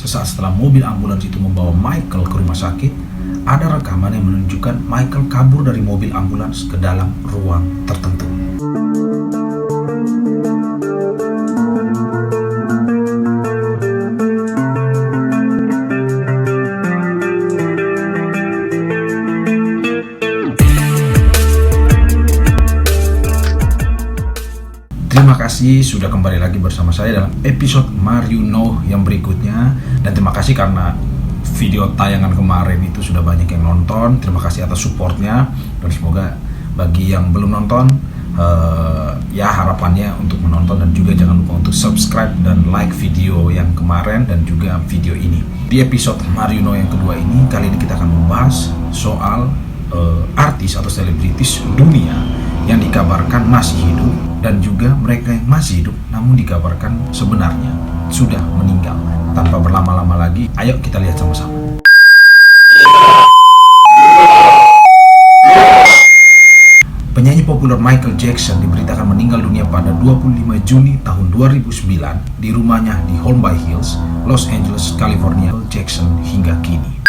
Sesaat setelah mobil ambulans itu membawa Michael ke rumah sakit, ada rekaman yang menunjukkan Michael kabur dari mobil ambulans ke dalam ruang tertentu. Terima kasih sudah kembali lagi bersama saya dalam episode Mario Know yang berikutnya. Dan terima kasih karena video tayangan kemarin itu sudah banyak yang nonton. Terima kasih atas supportnya. Dan semoga bagi yang belum nonton, ya harapannya untuk menonton. Dan juga jangan lupa untuk subscribe dan like video yang kemarin dan juga video ini. Di episode Mario Know yang kedua ini, kali ini kita akan membahas soal artis atau selebritis dunia yang dikabarkan masih hidup, dan juga mereka yang masih hidup namun dikabarkan sebenarnya sudah meninggal. Tanpa berlama-lama lagi, ayo kita lihat sama-sama. Penyanyi populer Michael Jackson diberitakan meninggal dunia pada 25 Juni tahun 2009 di rumahnya di Holmby Hills, Los Angeles, California. Jackson hingga kini.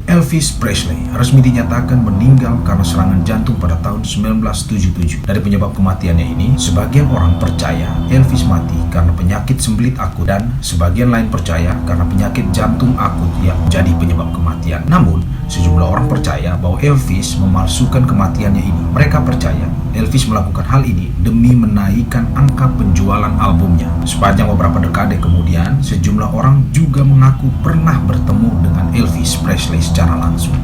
Elvis Presley resmi dinyatakan meninggal karena serangan jantung pada tahun 1977. Dari penyebab kematiannya ini, sebagian orang percaya Elvis mati karena penyakit sembelit akut, dan sebagian lain percaya karena penyakit jantung akut yang menjadi penyebab kematian. Namun, sejumlah orang percaya bahwa Elvis memalsukan kematiannya ini. Mereka percaya Elvis melakukan hal ini demi menaikkan angka penjualan albumnya. Sepanjang beberapa dekade kemudian, sejumlah orang juga mengaku pernah bertemu dengan Elvis Presley secara langsung.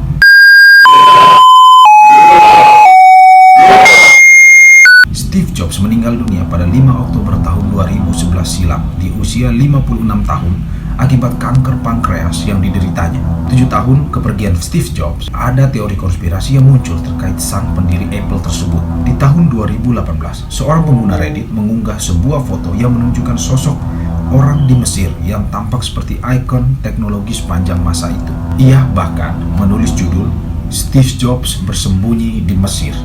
Steve Jobs meninggal dunia pada 5 Oktober tahun 2011 silam di usia 56 tahun akibat kanker pankreas yang dideritanya. 7 tahun kepergian Steve Jobs, ada teori konspirasi yang muncul terkait sang pendiri Apple tersebut. Di tahun 2018, seorang pengguna Reddit mengunggah sebuah foto yang menunjukkan sosok orang di Mesir yang tampak seperti ikon teknologi sepanjang masa itu. Ia bahkan menulis judul "Steve Jobs bersembunyi di Mesir"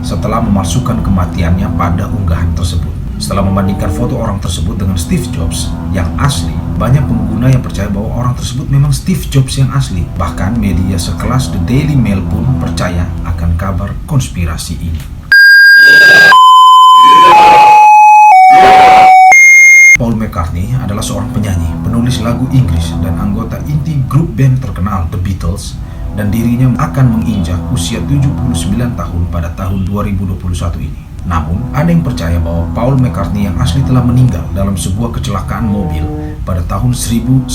setelah memalsukan kematiannya pada unggahan tersebut. Setelah membandingkan foto orang tersebut dengan Steve Jobs yang asli, banyak pengguna yang percaya bahwa orang tersebut memang Steve Jobs yang asli. Bahkan media sekelas The Daily Mail pun percaya akan kabar konspirasi ini. Paul McCartney adalah seorang penyanyi, penulis lagu Inggris, dan anggota inti grup band terkenal The Beatles, dan dirinya akan menginjak usia 79 tahun pada tahun 2021 ini. Namun, ada yang percaya bahwa Paul McCartney yang asli telah meninggal dalam sebuah kecelakaan mobil pada tahun 1969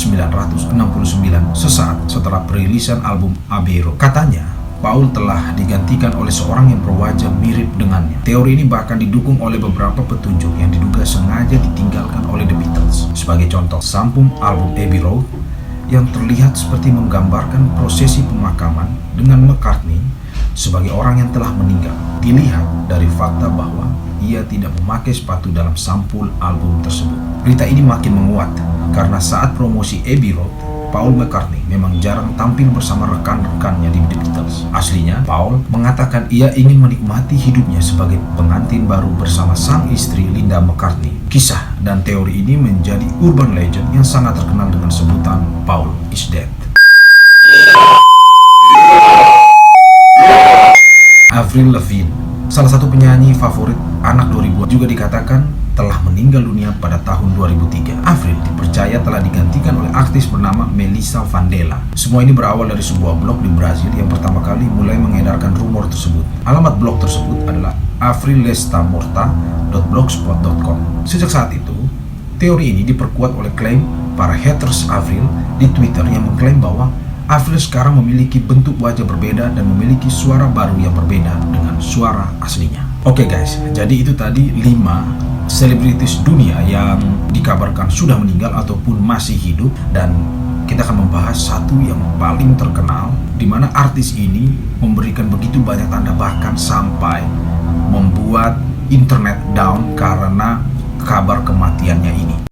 sesaat setelah perilisan album Abbey Road. Katanya, Paul telah digantikan oleh seorang yang berwajah mirip dengannya. Teori ini bahkan didukung oleh beberapa petunjuk yang diduga sengaja ditinggalkan oleh The Beatles. Sebagai contoh, sampul album Abbey Road yang terlihat seperti menggambarkan prosesi pemakaman dengan McCartney sebagai orang yang telah meninggal, dilihat dari fakta bahwa ia tidak memakai sepatu dalam sampul album tersebut. Berita ini makin menguat karena saat promosi Abbey Road, Paul McCartney memang jarang tampil bersama rekan-rekannya di The Beatles. Aslinya, Paul mengatakan ia ingin menikmati hidupnya sebagai pengantin baru bersama sang istri Linda McCartney. Kisah dan teori ini menjadi urban legend yang sangat terkenal dengan sebutan Paul is Dead. Avril Lavigne, salah satu penyanyi favorit anak 2000, juga dikatakan telah meninggal dunia pada tahun 2003. Avril dipercaya telah digantikan oleh artis bernama Melissa Vandella. Semua ini berawal dari sebuah blog di Brazil yang pertama kali mulai mengedarkan rumor tersebut. Alamat blog tersebut adalah avrilestamorta.blogspot.com. Sejak saat itu, teori ini diperkuat oleh klaim para haters Avril di Twitter yang mengklaim bahwa Avril sekarang memiliki bentuk wajah berbeda dan memiliki suara baru yang berbeda dengan suara aslinya. Oke guys, jadi itu tadi 5 selebritis dunia yang dikabarkan sudah meninggal ataupun masih hidup, dan kita akan membahas satu yang paling terkenal, di mana artis ini memberikan begitu banyak tanda, bahkan sampai membuat internet down karena kabar kematiannya ini.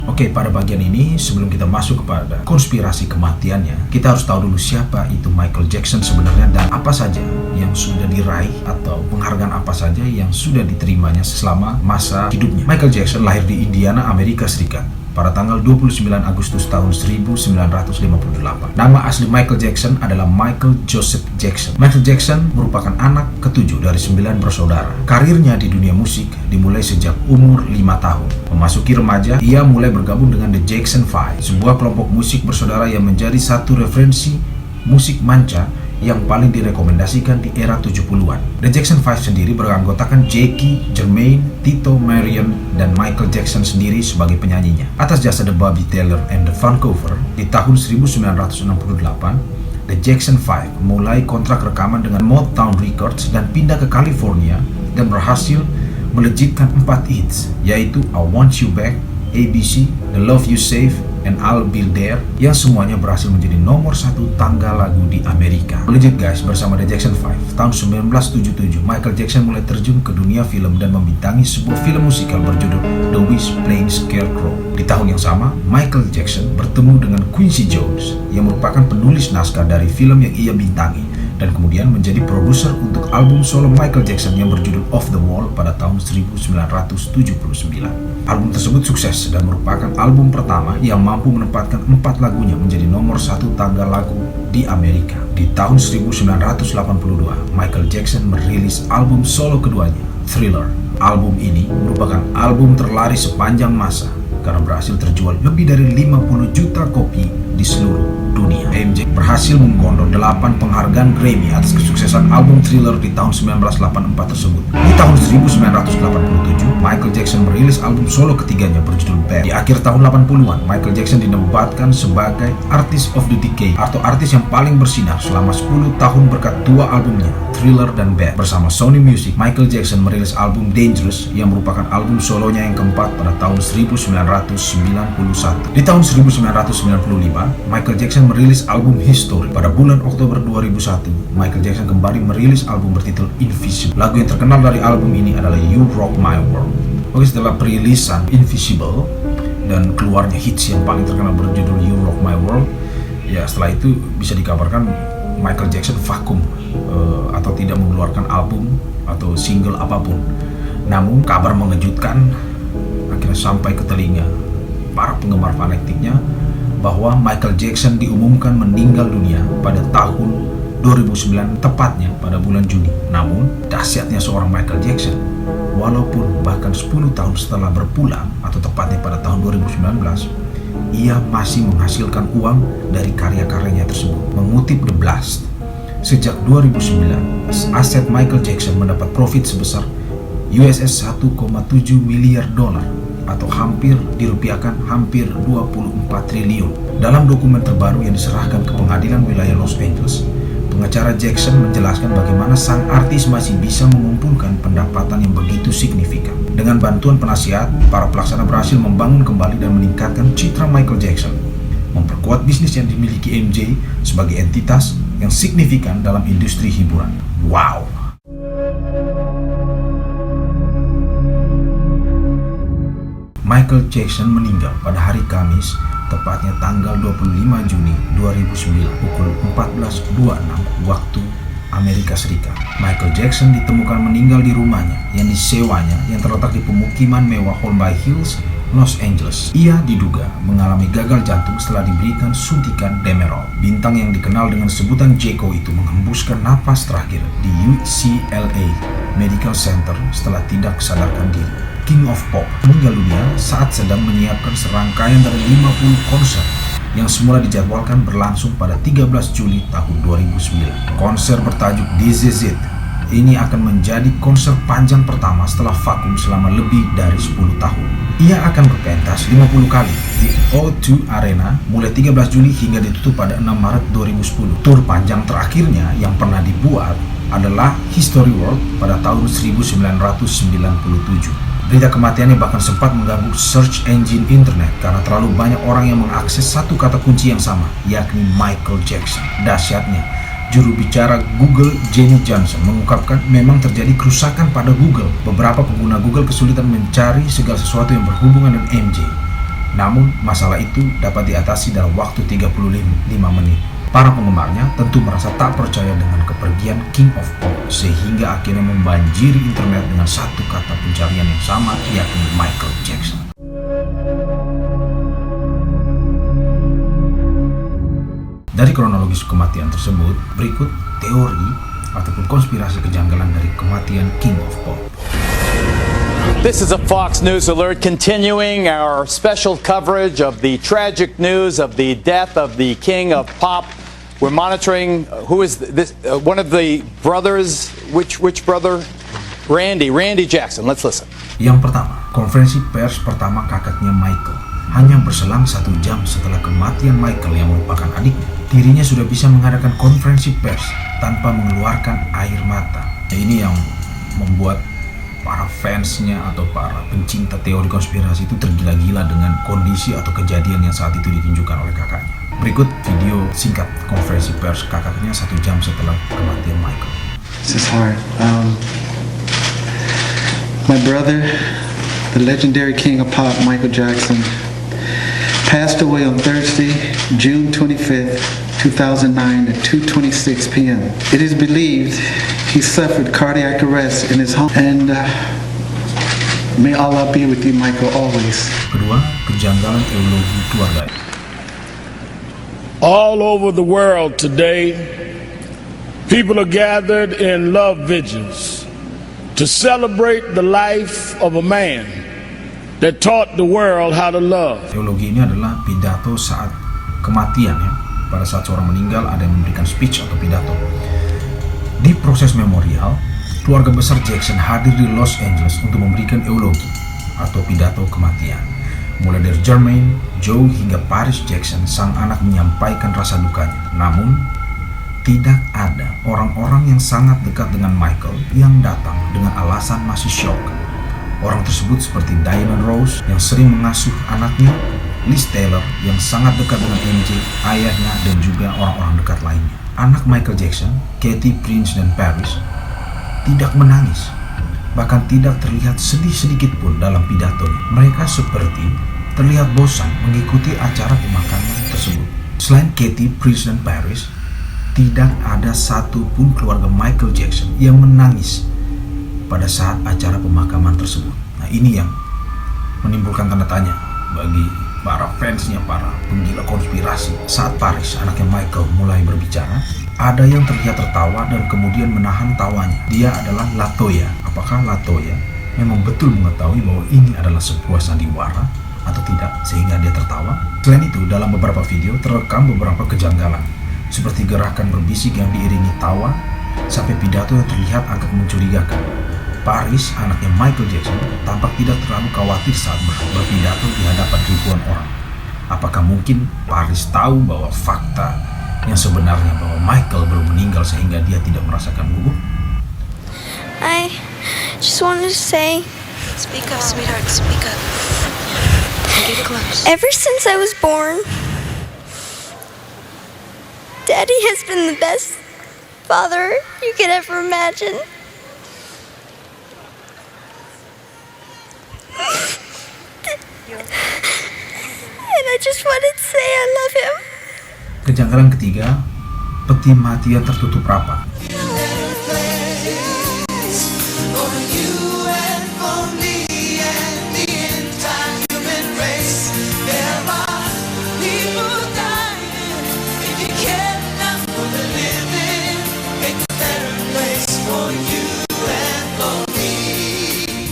Oke, pada bagian ini sebelum kita masuk kepada konspirasi kematiannya, kita harus tahu dulu siapa itu Michael Jackson sebenarnya dan apa saja yang sudah diraih atau penghargaan apa saja yang sudah diterimanya selama masa hidupnya. Michael Jackson lahir di Indiana, Amerika Serikat pada tanggal 29 Agustus tahun 1958. Nama asli Michael Jackson adalah Michael Joseph Jackson. Michael Jackson merupakan anak ketujuh dari 9 bersaudara. Karirnya di dunia musik dimulai sejak umur 5 tahun. Memasuki remaja, ia mulai bergabung dengan The Jackson 5, sebuah kelompok musik bersaudara yang menjadi satu referensi musik manca yang paling direkomendasikan di era 70-an. The Jackson 5 sendiri beranggotakan Jackie, Jermaine, Tito, Marion, dan Michael Jackson sendiri sebagai penyanyinya. Atas jasa The Bobby Taylor and the Vancouver, di tahun 1968, The Jackson 5 mulai kontrak rekaman dengan Motown Records dan pindah ke California dan berhasil melejitkan 4 hits, yaitu I Want You Back, ABC, The Love You Save, and I'll Be There, yang semuanya berhasil menjadi nomor 1 tangga lagu di Amerika. Legit guys, bersama The Jackson 5, tahun 1977, Michael Jackson mulai terjun ke dunia film dan membintangi sebuah film musikal berjudul The Wiz Playing Scarecrow. Di tahun yang sama, Michael Jackson bertemu dengan Quincy Jones, yang merupakan penulis naskah dari film yang ia bintangi, dan kemudian menjadi produser untuk album solo Michael Jackson yang berjudul Off the Wall pada tahun 1979. Album tersebut sukses dan merupakan album pertama yang mampu menempatkan 4 lagunya menjadi nomor 1 tangga lagu di Amerika. Di tahun 1982, Michael Jackson merilis album solo keduanya, Thriller. Album ini merupakan album terlaris sepanjang masa karena berhasil terjual lebih dari 50 juta kopi di seluruh dunia. MJ berhasil menggondol 8 penghargaan Grammy atas kesuksesan album Thriller di tahun 1984 tersebut. Di tahun 1987, Michael Jackson merilis album solo ketiganya berjudul Bad. Di akhir tahun 80-an, Michael Jackson dinobatkan sebagai Artist of the Decade atau artis yang paling bersinar selama 10 tahun berkat 2 albumnya, Thriller dan Bad. Bersama Sony Music, Michael Jackson merilis album Dangerous yang merupakan album solonya yang keempat pada tahun 1991. Di tahun 1995, Michael Jackson merilis album History. Pada bulan Oktober 2001, Michael Jackson kembali merilis album bertitul Invisible. Lagu yang terkenal dari album ini adalah You Rock My World. Oke, setelah perilisan Invisible dan keluarnya hits yang paling terkenal berjudul You Rock My World, ya setelah itu bisa dikabarkan Michael Jackson vakum atau tidak mengeluarkan album atau single apapun. Namun kabar mengejutkan akhirnya sampai ke telinga para penggemar fanatiknya bahwa Michael Jackson diumumkan meninggal dunia pada tahun 2009, tepatnya pada bulan Juni. Namun, dahsyatnya seorang Michael Jackson, walaupun bahkan 10 tahun setelah berpulang, atau tepatnya pada tahun 2019, ia masih menghasilkan uang dari karya-karyanya tersebut. Mengutip The Blast, sejak 2009, aset Michael Jackson mendapat profit sebesar USS 1,7 miliar dolar atau hampir dirupiahkan hampir 24 triliun. Dalam dokumen terbaru yang diserahkan ke pengadilan wilayah Los Angeles, pengacara Jackson menjelaskan bagaimana sang artis masih bisa mengumpulkan pendapatan yang begitu signifikan. Dengan bantuan penasihat, para pelaksana berhasil membangun kembali dan meningkatkan citra Michael Jackson, memperkuat bisnis yang dimiliki MJ sebagai entitas yang signifikan dalam industri hiburan. Wow! Michael Jackson meninggal pada hari Kamis, tepatnya tanggal 25 Juni 2009 pukul 14.26 waktu Amerika Serikat. Michael Jackson ditemukan meninggal di rumahnya yang disewanya yang terletak di pemukiman mewah Holmby Hills, Los Angeles. Ia diduga mengalami gagal jantung setelah diberikan suntikan Demerol. Bintang yang dikenal dengan sebutan Jeko itu menghembuskan napas terakhir di UCLA Medical Center setelah tidak sadarkan diri. King of Pop meninggal dunia saat sedang menyiapkan serangkaian dari 50 konser yang semula dijadwalkan berlangsung pada 13 Juli tahun 2009. Konser bertajuk This Is It ini akan menjadi konser panjang pertama setelah vakum selama lebih dari 10 tahun. Ia akan berpentas 50 kali di O2 Arena mulai 13 Juli hingga ditutup pada 6 Maret 2010. Tur panjang terakhirnya yang pernah dibuat adalah History World pada tahun 1997. Berita kematiannya bahkan sempat mengganggu search engine internet karena terlalu banyak orang yang mengakses satu kata kunci yang sama, yakni Michael Jackson. Dahsyatnya, juru bicara Google Jenny Johnson mengungkapkan memang terjadi kerusakan pada Google. Beberapa pengguna Google kesulitan mencari segala sesuatu yang berhubungan dengan MJ. Namun, masalah itu dapat diatasi dalam waktu 35 menit. Para penggemarnya tentu merasa tak percaya dengan kepergian King of Pop, sehingga akhirnya membanjiri internet dengan satu kata pencarian yang sama, yakni Michael Jackson. Dari kronologis kematian tersebut, berikut teori ataupun konspirasi kejanggalan dari kematian King of Pop. This is a Fox News alert continuing our special coverage of the tragic news of the death of the King of Pop. We're monitoring who is this one of the brothers, which brother? Randy Jackson. Let's listen. Yang pertama, konferensi pers pertama kakaknya Michael. Hanya berselang 1 jam setelah kematian Michael yang merupakan adiknya, dirinya sudah bisa mengadakan konferensi pers tanpa mengeluarkan air mata. Ini yang membuat para fansnya atau para pencinta teori konspirasi itu tergila-gila dengan kondisi atau kejadian yang saat itu ditunjukkan oleh kakaknya. Berikut video singkat konferensi pers kakaknya 1 jam setelah kematian Michael. This is hard. My brother, the legendary king of pop, Michael Jackson, passed away on Thursday, June 25th, 2009 at 2:26 p.m. It is believed he suffered cardiac arrest in his home, and may Allah be with you, Michael, always. Kedua, kejanggalan teologi keluarga. All over the world today, people are gathered in love vigils to celebrate the life of a man that taught the world how to love. Teologi ini adalah pidato saat kematian ya. Pada saat seorang meninggal ada yang memberikan speech atau pidato. Di proses memorial, keluarga besar Jackson hadir di Los Angeles untuk memberikan eulogi atau pidato kematian. Mulai dari Jermaine, Joe hingga Paris Jackson, sang anak menyampaikan rasa dukanya. Namun, tidak ada orang-orang yang sangat dekat dengan Michael yang datang dengan alasan masih shock. Orang tersebut seperti Diana Ross yang sering mengasuh anaknya, Liz Taylor yang sangat dekat dengan MJ, ayahnya, dan juga orang-orang dekat lainnya. Anak Michael Jackson, Katy, Prince, dan Paris tidak menangis, bahkan tidak terlihat sedih sedikit pun dalam pidatonya. Mereka seperti terlihat bosan mengikuti acara pemakaman tersebut. Selain Katy, Prince, dan Paris, tidak ada satupun keluarga Michael Jackson yang menangis pada saat acara pemakaman tersebut. Nah, ini yang menimbulkan tanda tanya bagi para fansnya, para penggila konspirasi. Saat Paris, anaknya Michael, mulai berbicara, ada yang terlihat tertawa dan kemudian menahan tawanya. Dia adalah Latoya. Apakah Latoya memang betul mengetahui bahwa ini adalah sebuah sandiwara atau tidak sehingga dia tertawa? Selain itu, dalam beberapa video terekam beberapa kejanggalan, seperti gerakan berbisik yang diiringi tawa, sampai pidato yang terlihat agak mencurigakan. Paris, anaknya Michael Jackson, tampak tidak terlalu khawatir saat berpidato di hadapan ribuan orang. Apakah mungkin Paris tahu bahwa fakta yang sebenarnya bahwa Michael belum meninggal sehingga dia tidak merasakan gugup? I just wanted to say, Speak up, sweetheart, speak up. Get close. ever since I was born, Daddy has been the best father you could ever imagine. And I just wanted to say I love him. Kejanggalan ketiga, peti mati yang tertutup rapat.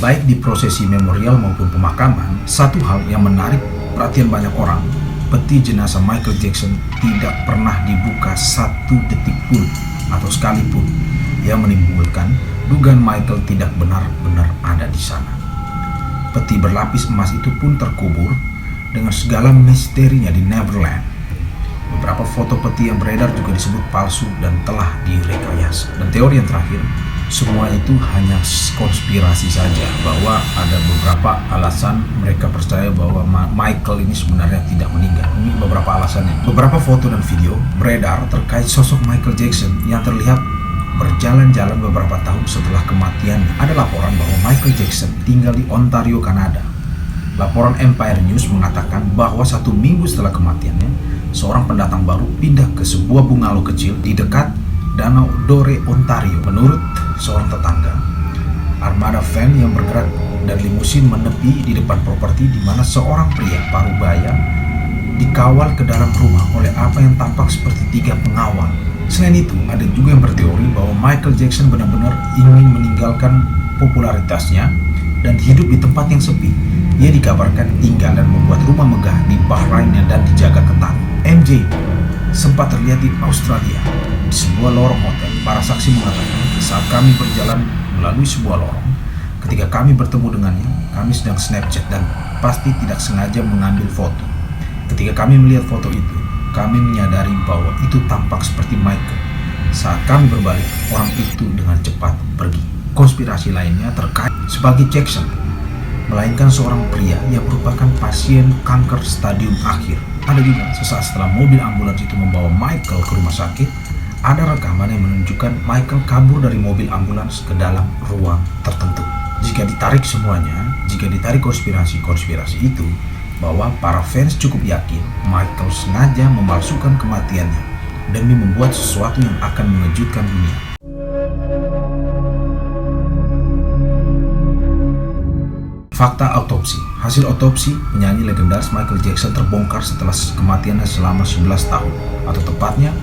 Baik di prosesi memorial maupun pemakaman, satu hal yang menarik perhatian banyak orang, peti jenazah Michael Jackson tidak pernah dibuka 1 detik pun atau sekalipun, yang menimbulkan dugaan Michael tidak benar-benar ada di sana. Peti berlapis emas itu pun terkubur dengan segala misterinya di Neverland. Beberapa foto peti yang beredar juga disebut palsu dan telah direkayasa. Dan teori yang terakhir, semua itu hanya konspirasi saja, bahwa ada beberapa alasan mereka percaya bahwa Michael ini sebenarnya tidak meninggal. Ini beberapa alasannya. Beberapa foto dan video beredar terkait sosok Michael Jackson yang terlihat berjalan-jalan beberapa tahun setelah kematiannya. Ada laporan bahwa Michael Jackson tinggal di Ontario, Kanada. Laporan Empire News mengatakan bahwa 1 minggu setelah kematiannya, seorang pendatang baru pindah ke sebuah bungalow kecil di dekat Danau Dore, Ontario. Menurut seorang tetangga, armada van yang bergerak dan limusin menepi di depan properti di mana seorang pria parubaya dikawal ke dalam rumah oleh apa yang tampak seperti 3 pengawal. Selain itu, ada juga yang berteori bahwa Michael Jackson benar-benar ingin meninggalkan popularitasnya dan hidup di tempat yang sepi. Ia dikabarkan tinggal dan membuat rumah megah di Bahrain dan dijaga ketat. MJ sempat terlihat di Australia di sebuah lorong hotel. Para saksi mengatakan saat kami berjalan melalui sebuah lorong, ketika kami bertemu dengannya, kami sedang Snapchat dan pasti tidak sengaja mengambil foto. Ketika kami melihat foto itu, kami menyadari bahwa itu tampak seperti Michael. Saat kami berbalik, orang itu dengan cepat pergi. Konspirasi lainnya terkait sebagai Jackson, melainkan seorang pria yang merupakan pasien kanker stadium akhir. Ada juga sesaat setelah mobil ambulans itu membawa Michael ke rumah sakit, ada rekaman yang menunjukkan Michael kabur dari mobil ambulans ke dalam ruang tertentu. Jika ditarik semuanya, jika ditarik konspirasi itu, bahwa para fans cukup yakin Michael sengaja memalsukan kematiannya demi membuat sesuatu yang akan mengejutkan dunia. Fakta autopsi. Hasil otopsi penyanyi legendaris Michael Jackson terbongkar setelah kematiannya selama 11 tahun, atau tepatnya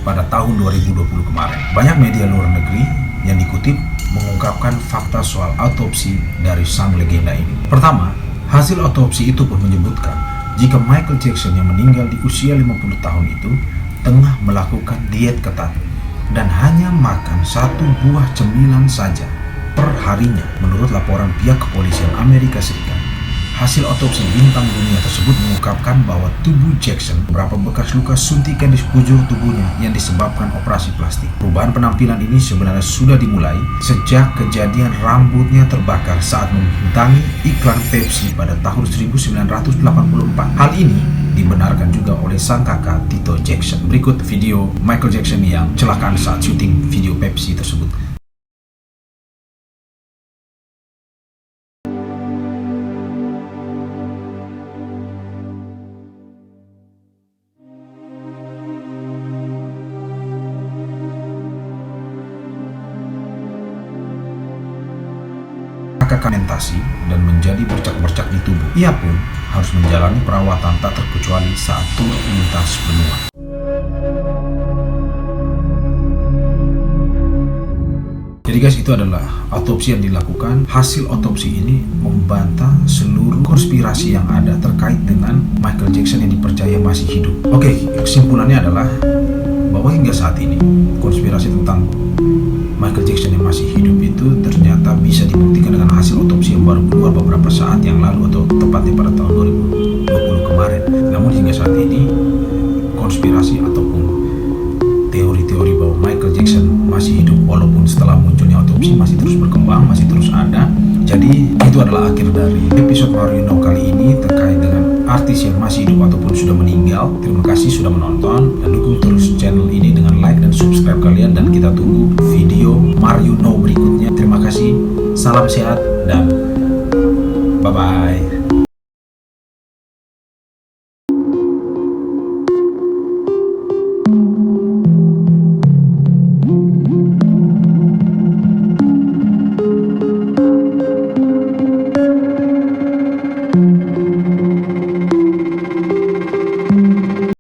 pada tahun 2020 kemarin. Banyak media luar negeri yang dikutip mengungkapkan fakta soal autopsi dari sang legenda ini. Pertama, hasil otopsi itu pun menyebutkan jika Michael Jackson yang meninggal di usia 50 tahun itu tengah melakukan diet ketat dan hanya makan 1 buah cemilan saja per harinya. Menurut laporan pihak kepolisian Amerika Serikat, hasil otopsi bintang dunia tersebut mengungkapkan bahwa tubuh Jackson beberapa bekas luka suntikan di sekujur tubuhnya yang disebabkan operasi plastik. Perubahan penampilan ini sebenarnya sudah dimulai sejak kejadian rambutnya terbakar saat membintangi iklan Pepsi pada tahun 1984. Hal ini dibenarkan juga oleh sang kakak Tito Jackson. Berikut video Michael Jackson yang kecelakaan saat syuting video Pepsi tersebut. Fermentasi dan menjadi bercak-bercak di tubuh. Ia pun harus menjalani perawatan tak terkecuali saat tur lintas benua. Jadi guys, itu adalah autopsi yang dilakukan. Hasil otopsi ini membantah seluruh konspirasi yang ada terkait dengan Michael Jackson yang dipercaya masih hidup. Oke, kesimpulannya adalah bahwa hingga saat ini konspirasi tentang Michael Jackson yang masih hidup itu ternyata bisa dibuktikan dengan hasil otopsi yang baru keluar beberapa saat yang lalu, atau tepatnya pada tahun 2020 kemarin. Namun hingga saat ini konspirasi ataupun teori-teori bahwa Michael Jackson masih hidup walaupun setelah munculnya otopsi masih terus berkembang, masih terus ada. Jadi itu adalah akhir dari episode Mario Know kali ini terkait dengan artis yang masih hidup ataupun sudah meninggal. Terima kasih sudah menonton dan dukung terus channel ini dengan like dan subscribe kalian, dan kita tunggu video Mario Know berikutnya. Terima kasih, salam sehat dan bye-bye.